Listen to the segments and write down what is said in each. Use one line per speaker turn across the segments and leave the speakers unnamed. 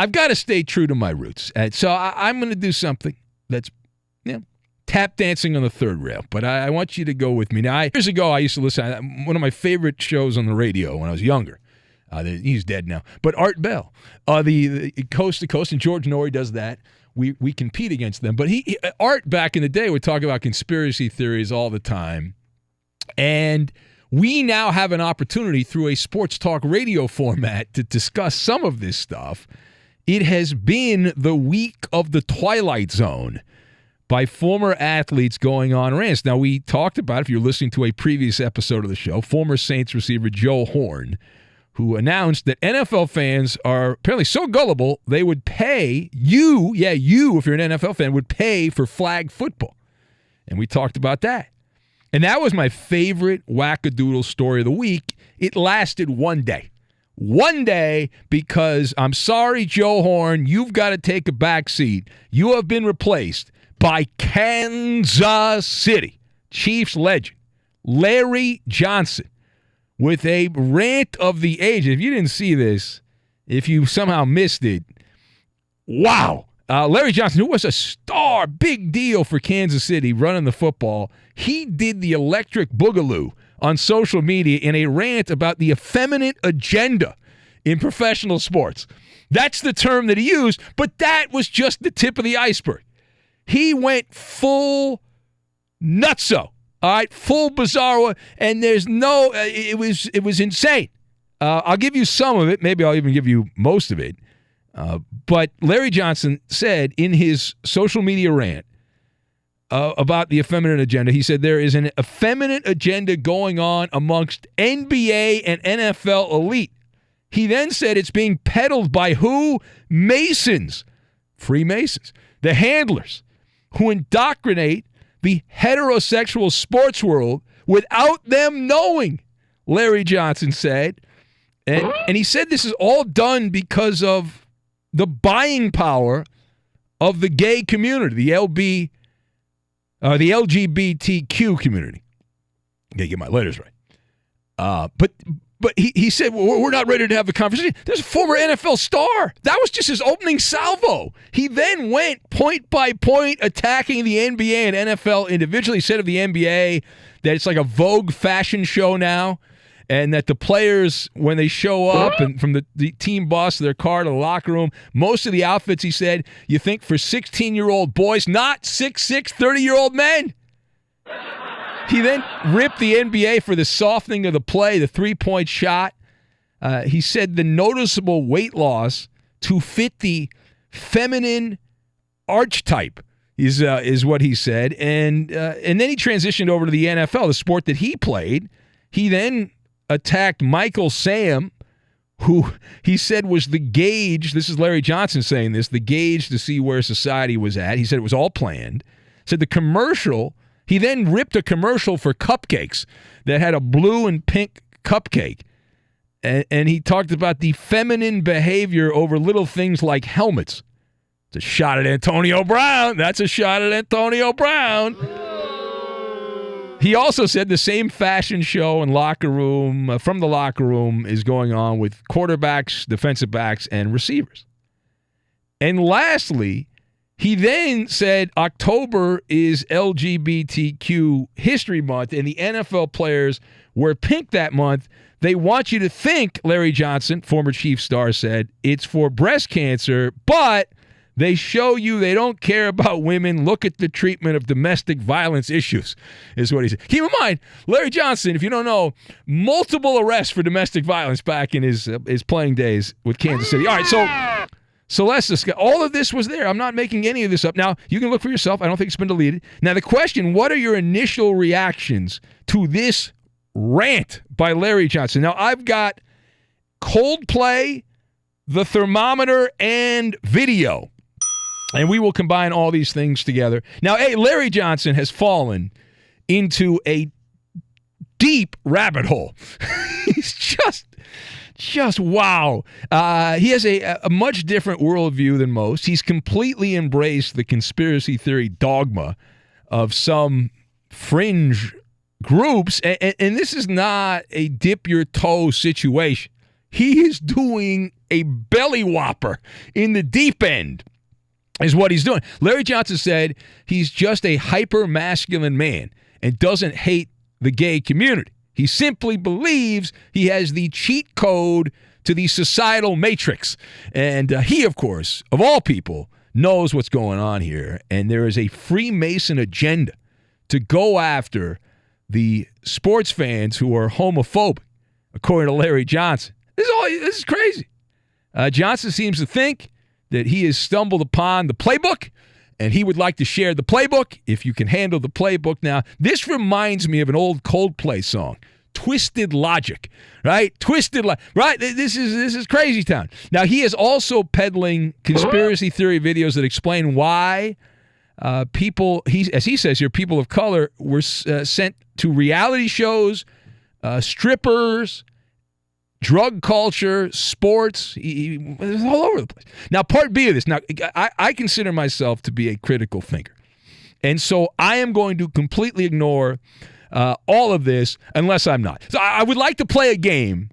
I've got to stay true to my roots. So I'm going to do something that's, tap dancing on the third rail. But I want you to go with me. Now, years ago, I used to listen. One of my favorite shows on the radio when I was younger. He's dead now. But Art Bell, the Coast to Coast, and George Norrie does that. We compete against them. But Art back in the day would talk about conspiracy theories all the time. And we now have an opportunity through a sports talk radio format to discuss some of this stuff. It has been the week of the Twilight Zone by former athletes going on rants. Now, we talked about, if you're listening to a previous episode of the show, former Saints receiver Joe Horn, who announced that NFL fans are apparently so gullible, they would pay you, if you're an NFL fan, would pay for flag football. And we talked about that. And that was my favorite wackadoodle story of the week. It lasted one day. One day, because I'm sorry, Joe Horn, you've got to take a back seat. You have been replaced by Kansas City Chiefs legend Larry Johnson with a rant of the ages. If you didn't see this, if you somehow missed it, wow. Larry Johnson, who was a star, big deal for Kansas City running the football, he did the electric boogaloo on social media in a rant about the effeminate agenda in professional sports. That's the term that he used, but that was just the tip of the iceberg. He went full nutso, all right, full bizarro, and there's no, it was insane. I'll give you some of it. Maybe I'll even give you most of it. But Larry Johnson said in his social media rant about the effeminate agenda, he said there is an effeminate agenda going on amongst NBA and NFL elite. He then said it's being peddled by who? Masons, Freemasons, the handlers, who indoctrinate the heterosexual sports world without them knowing, Larry Johnson said. And he said this is all done because of the buying power of the gay community, the LGBTQ community. I gotta get my letters right. But he said, well, we're not ready to have the conversation. There's a former NFL star. That was just his opening salvo. He then went point by point attacking the NBA and NFL individually. He said of the NBA that it's like a Vogue fashion show now, and that the players, when they show up and from the team boss to their car to the locker room, most of the outfits, he said, you think for 16-year-old boys, not 6'6", 30-year-old men. He then ripped the NBA for the softening of the play, the three-point shot. He said the noticeable weight loss to fit the feminine archetype is what he said. And then he transitioned over to the NFL, the sport that he played. He then attacked Michael Sam, who he said was the gauge. This is Larry Johnson saying this, the gauge to see where society was at. He said it was all planned. Said the commercial, he then ripped a commercial for cupcakes that had a blue and pink cupcake. And he talked about the feminine behavior over little things like helmets. It's a shot at Antonio Brown. That's a shot at Antonio Brown. He also said the same fashion show and locker room, from the locker room, is going on with quarterbacks, defensive backs, and receivers. And lastly, he then said October is LGBTQ History Month, and the NFL players wear pink that month. They want you to think, Larry Johnson, former Chiefs star, said, it's for breast cancer, but they show you they don't care about women. Look at the treatment of domestic violence issues, is what he said. Keep in mind, Larry Johnson, if you don't know, multiple arrests for domestic violence back in his playing days with Kansas City. All right, so let's discuss. All of this was there. I'm not making any of this up. Now, you can look for yourself. I don't think it's been deleted. Now, the question, what are your initial reactions to this rant by Larry Johnson? Now, I've got Coldplay, the thermometer, and video. And we will combine all these things together. Now, Larry Johnson has fallen into a deep rabbit hole. He's just wow. He has a much different worldview than most. He's completely embraced the conspiracy theory dogma of some fringe groups. And this is not a dip your toe situation. He is doing a belly whopper in the deep end is what he's doing. Larry Johnson said he's just a hyper-masculine man and doesn't hate the gay community. He simply believes he has the cheat code to the societal matrix. And he, of course, of all people, knows what's going on here. And there is a Freemason agenda to go after the sports fans who are homophobic, according to Larry Johnson. This is crazy. Johnson seems to think that he has stumbled upon the playbook, and he would like to share the playbook if you can handle the playbook. Now, this reminds me of an old Coldplay song, Twisted Logic, right? Twisted Logic, right? This is crazy town. Now, he is also peddling conspiracy theory videos that explain why people, as he says here, people of color were sent to reality shows, strippers, drug culture, sports, it's all over the place. Now, part B of this. Now, I consider myself to be a critical thinker. And so I am going to completely ignore all of this unless I'm not. So I would like to play a game,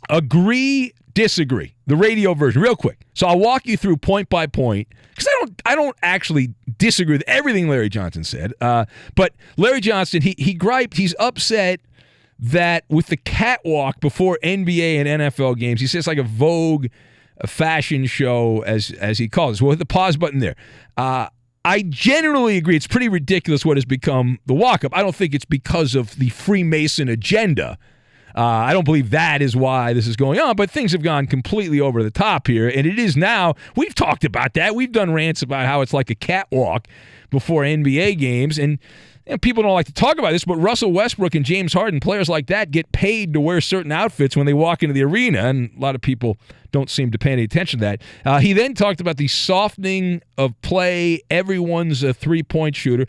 agree, disagree, the radio version, real quick. So I'll walk you through point by point, because I don't actually disagree with everything Larry Johnson said. But Larry Johnson, he griped, he's upset that with the catwalk before NBA and NFL games, he says like a Vogue fashion show, as he calls it. So we'll hit the pause button there. I generally agree. It's pretty ridiculous what has become the walk-up. I don't think it's because of the Freemason agenda. I don't believe that is why this is going on, but things have gone completely over the top here, and it is now, we've talked about that. We've done rants about how it's like a catwalk before NBA games, and people don't like to talk about this, but Russell Westbrook and James Harden, players like that, get paid to wear certain outfits when they walk into the arena, and a lot of people don't seem to pay any attention to that. He then talked about the softening of play, everyone's a three-point shooter.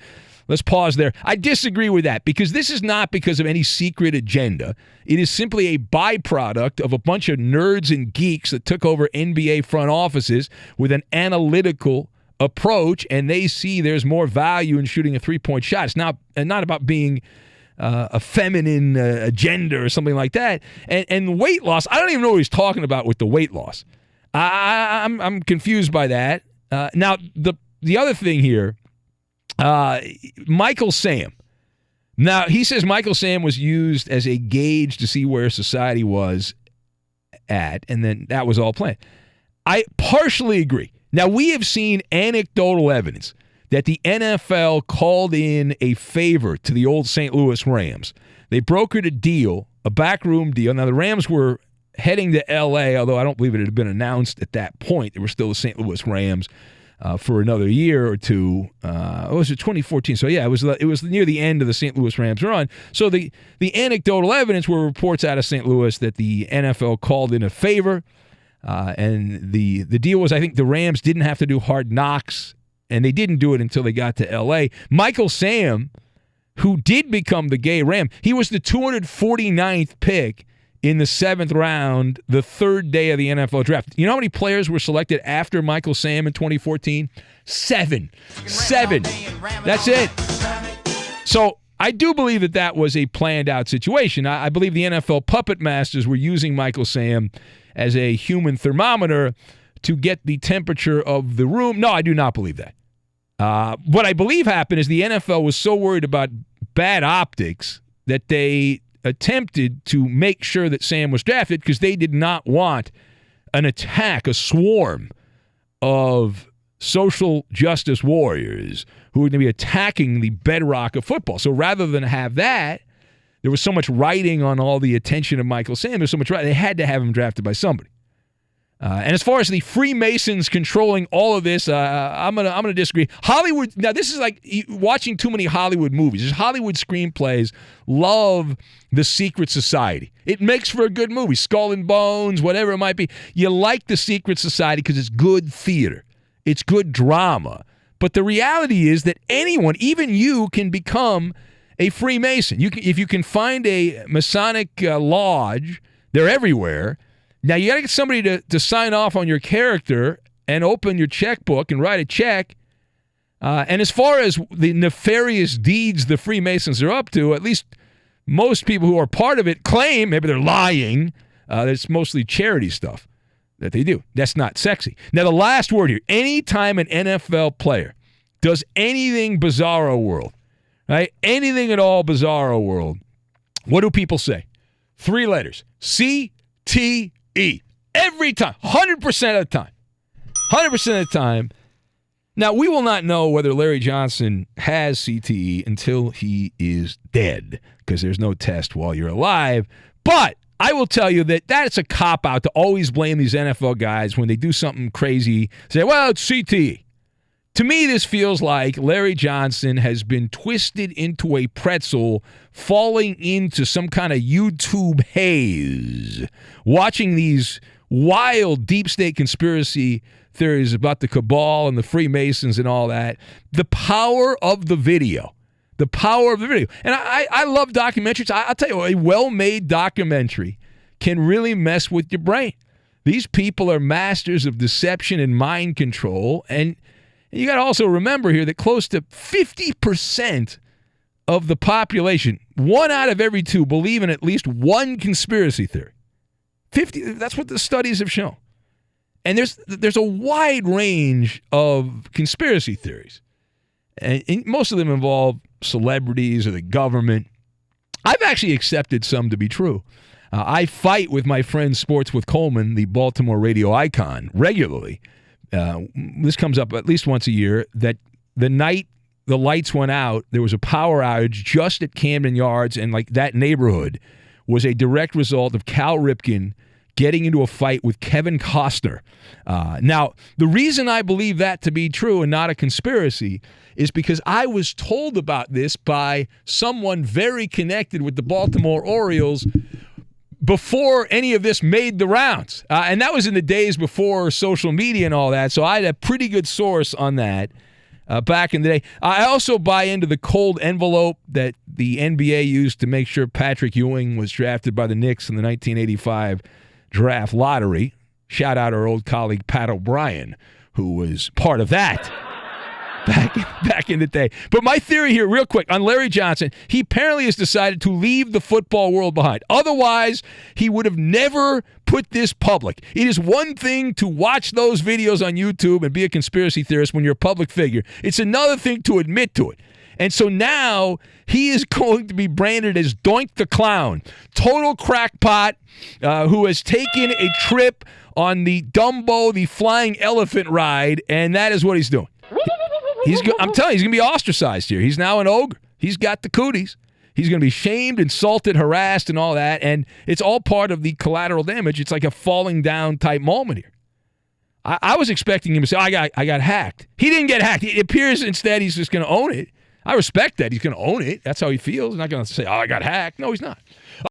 Let's pause there. I disagree with that, because this is not because of any secret agenda. It is simply a byproduct of a bunch of nerds and geeks that took over NBA front offices with an analytical approach, and they see there's more value in shooting a three-point shot. It's not about being a feminine agenda or something like that. And weight loss, I don't even know what he's talking about with the weight loss. I'm confused by that. Now, the other thing here, Michael Sam. Now, he says Michael Sam was used as a gauge to see where society was at, and then that was all planned. I partially agree. Now, we have seen anecdotal evidence that the NFL called in a favor to the old St. Louis Rams. They brokered a deal, a backroom deal. Now, the Rams were heading to L.A., although I don't believe it had been announced at that point. They were still the St. Louis Rams for another year or two. It was 2014. So, yeah, it was near the end of the St. Louis Rams run. So the anecdotal evidence were reports out of St. Louis that the NFL called in a favor. And the deal was, I think the Rams didn't have to do hard knocks, and they didn't do it until they got to L.A. Michael Sam, who did become the gay Ram, he was the 249th pick in the 7th round, the third day of the NFL draft. You know how many players were selected after Michael Sam in 2014? 7. That's it. So I do believe that was a planned out situation. I believe the NFL puppet masters were using Michael Sam as a human thermometer to get the temperature of the room. No, I do not believe that. What I believe happened is the NFL was so worried about bad optics that they attempted to make sure that Sam was drafted, because they did not want an attack, a swarm of social justice warriors who were going to be attacking the bedrock of football. So rather than have that, there was so much writing on all the attention of Michael Sam. There's so much writing. They had to have him drafted by somebody. And as far as the Freemasons controlling all of this, I'm gonna disagree. Hollywood, now this is like watching too many Hollywood movies. There's Hollywood screenplays love the secret society. It makes for a good movie. Skull and Bones, whatever it might be. You like the secret society because it's good theater. It's good drama. But the reality is that anyone, even you, can become a Freemason. If you can find a Masonic lodge, they're everywhere. Now, you got to get somebody to sign off on your character and open your checkbook and write a check. And as far as the nefarious deeds the Freemasons are up to, at least most people who are part of it claim, maybe they're lying, It's mostly charity stuff that they do. That's not sexy. Now, the last word here. Anytime an NFL player does anything bizarro world, right? Anything at all bizarro world, what do people say? 3 letters. CTE. Every time. 100% of the time. 100% of the time. Now, we will not know whether Larry Johnson has CTE until he is dead, because there's no test while you're alive. But I will tell you that that's a cop-out to always blame these NFL guys when they do something crazy. Say, well, it's CTE. To me, this feels like Larry Johnson has been twisted into a pretzel, falling into some kind of YouTube haze, watching these wild deep state conspiracy theories about the cabal and the Freemasons and all that. The power of the video. The power of the video. And I love documentaries. I'll tell you, a well-made documentary can really mess with your brain. These people are masters of deception and mind control. And you got to also remember here that close to 50% of the population, 1 out of every 2, believe in at least one conspiracy theory. 50, that's what the studies have shown. And there's a wide range of conspiracy theories. And most of them involve celebrities or the government. I've actually accepted some to be true. I fight with my friend Sports with Coleman, the Baltimore radio icon, regularly. This comes up at least once a year, that the night the lights went out, there was a power outage just at Camden Yards, and like that neighborhood was a direct result of Cal Ripken getting into a fight with Kevin Costner. Now, the reason I believe that to be true and not a conspiracy is because I was told about this by someone very connected with the Baltimore Orioles before any of this made the rounds. And that was in the days before social media and all that, so I had a pretty good source on that back in the day. I also buy into the cold envelope that the NBA used to make sure Patrick Ewing was drafted by the Knicks in the 1985 draft lottery. Shout out our old colleague Pat O'Brien, who was part of that back in the day. But my theory here, real quick, on Larry Johnson, he apparently has decided to leave the football world behind. Otherwise, he would have never put this public. It is one thing to watch those videos on YouTube and be a conspiracy theorist when you're a public figure. It's another thing to admit to it. And so now he is going to be branded as Doink the Clown, total crackpot who has taken a trip on the Dumbo, the flying elephant ride, and that is what he's doing. I'm telling you, he's going to be ostracized here. He's now an ogre. He's got the cooties. He's going to be shamed, insulted, harassed, and all that, and it's all part of the collateral damage. It's like a falling down type moment here. I was expecting him to say, I got hacked. He didn't get hacked. It appears instead he's just going to own it. I respect that. He's going to own it. That's how he feels. He's not going to say, I got hacked. No, he's not.